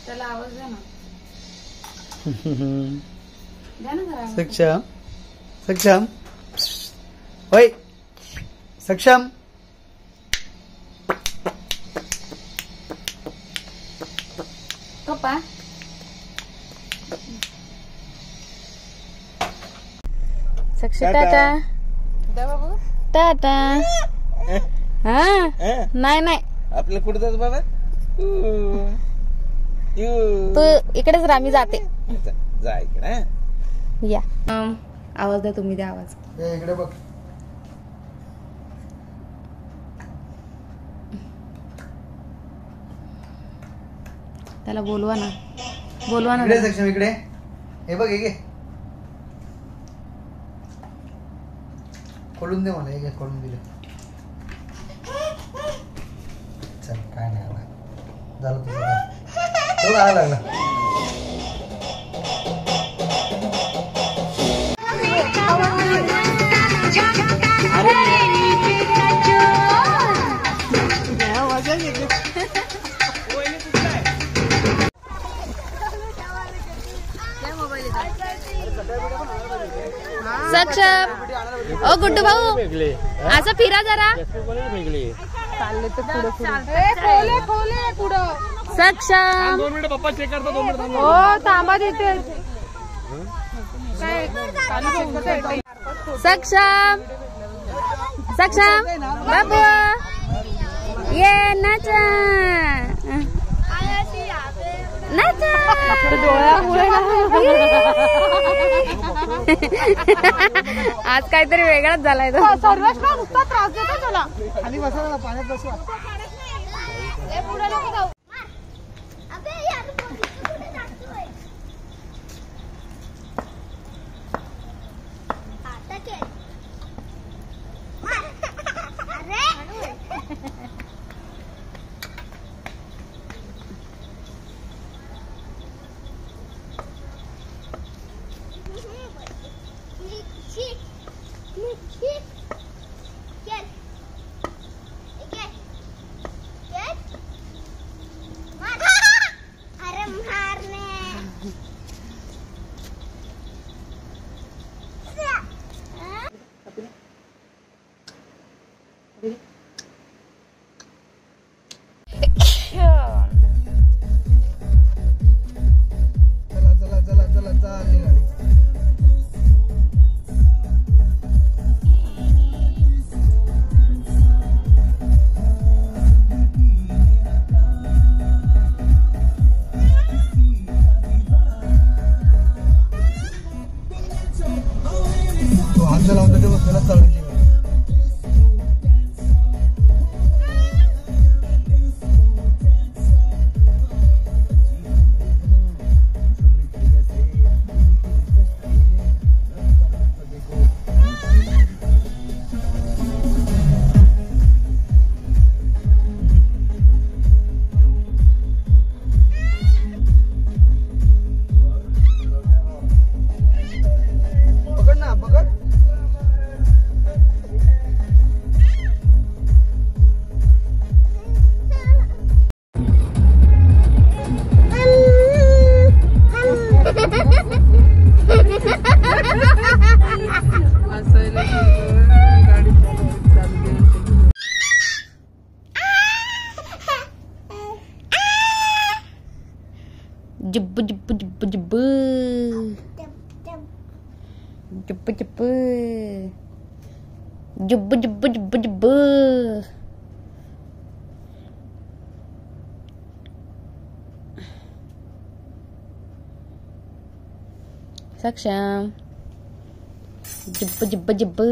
त्याला आवाज द्या ना. द्या ना जरा. सक्षम सक्षम होय सक्षम. पप्पा सक्षी टाटा टाटा. हा नाही नाही आपलं कुठं जायचं बाबा. तू इकडेच राहा मी जाते. जा इकडे. या आवाज द्या तुम्ही. द्या आवाज. इकडे बघ. त्याला बोलवा ना. बोलवा ना. इकडे सक्षम इकडे. हे बघ हे खोलून दे मला. हे खोलून दिलं. चल काय नाही आला. झालं तुझं काय. तो आला लागला. सक्षम ओ गुड्डू भाऊ असं फिरा जरा. सक्षम 2 मिनिट पप्पा चेक करतो. 2 मिनिट हो थांबा तिथे. सक्षम सक्षम बाबू ये नाचा नाचा. आज काहीतरी वेगळाच झालाय. तो सर्वेशला नुसता त्रास देतो. चला खाली बसा. पाण्यात बसवा. Jebbu jebbu jebbu jebbu jebbu jebbu jebbu jebbu jebbu jebbu. Saksham jebbu jebbu jebbu.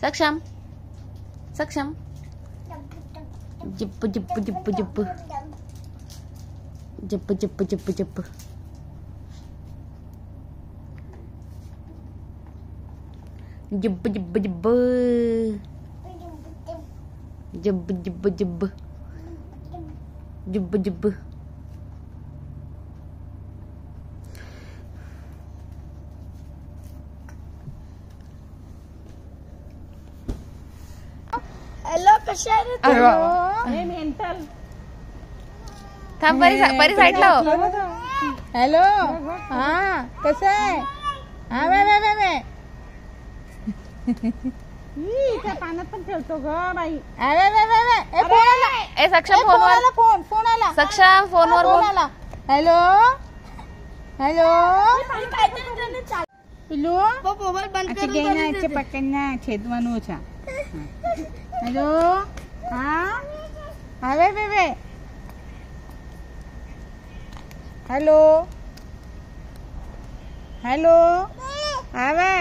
Saksham, Saksham, jebbu jebbu jebbu jebbu, jebbu jebbu jebbu jebbu, jebbu jebbu jebbu, jebbu jebbu jebbu, jebbu jebbu. अरे वा. थांब परी साईडला हो. Hello हा कसं आहे हा वे त्या पाण्यात पण ठेवतो ग बाई. ए सक्षम फोनवर फोन आला सक्षम फोनवर बोल. हॅलो हॅलो पिलू मोबाईल बंद अच्छा घेण्याचे पक्कन्या छेदवानूचा. हॅलो हा हा वे हॅलो हॅलो हा वे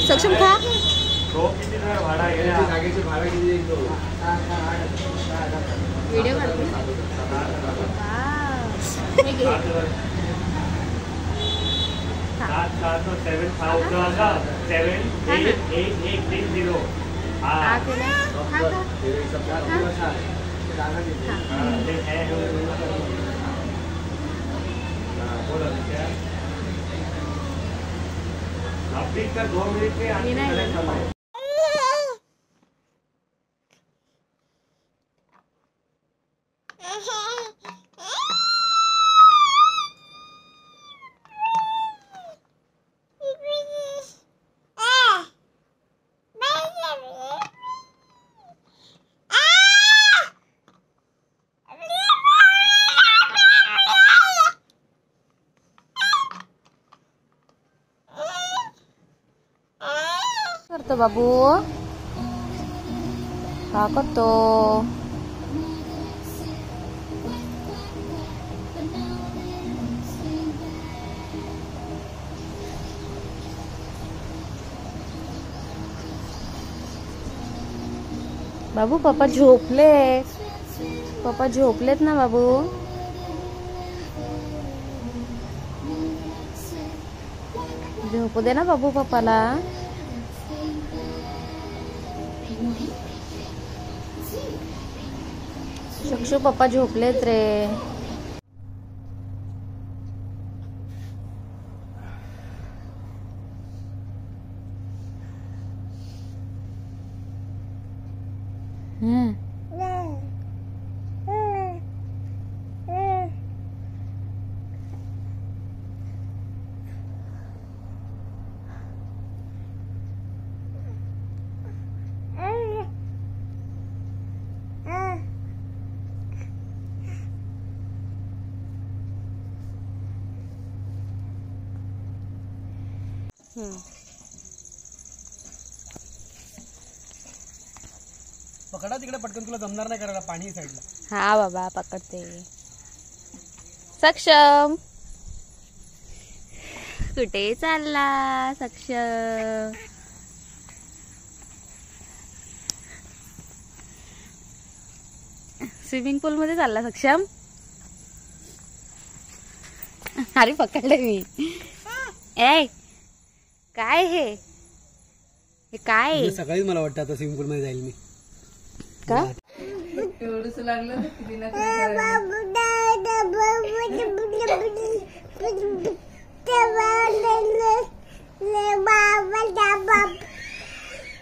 सक्षम खा. व्हिडिओ काढते. 7,7,8,8,0. हा केलं. अपडेट कर 2 मिनट में आगे चला. करतो बाबू का करतो. बाबू पप्पा झोपले. पप्पा झोपलेत ना बाबू. झोपू दे ना बाबू पप्पाला. चक्षू पप्पा झोपलेत रे. पकडा तिकडे पटकन, तुला जमणार नाही करायला, पाणी साईडला. हा बाबा पकडते. सक्षम कुठे चालला सक्षम. स्विमिंग पूल मध्ये चालला सक्षम. अरे पकडले मी. ए काय हे काय. सकाळीच मला वाटतं आता स्विमिंग पूल मध्ये जाईल मी. का एवढंच लागलं किती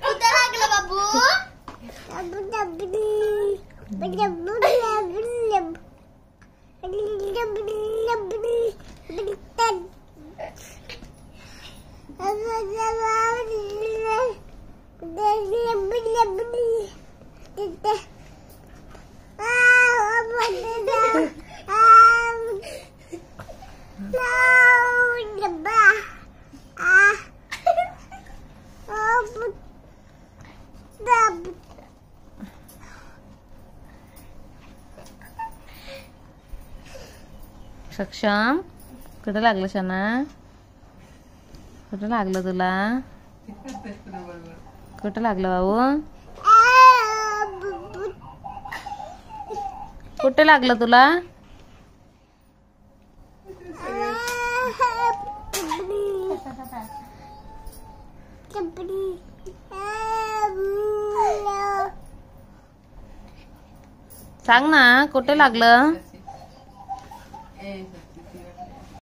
कुठं लागलं बाबू? सक्षम कुठं लागलं शना? कुठं लागलं तुला? कुठं लागलं बाबू? कुठे लागलं तुला? सांग ना कुठे लागलं?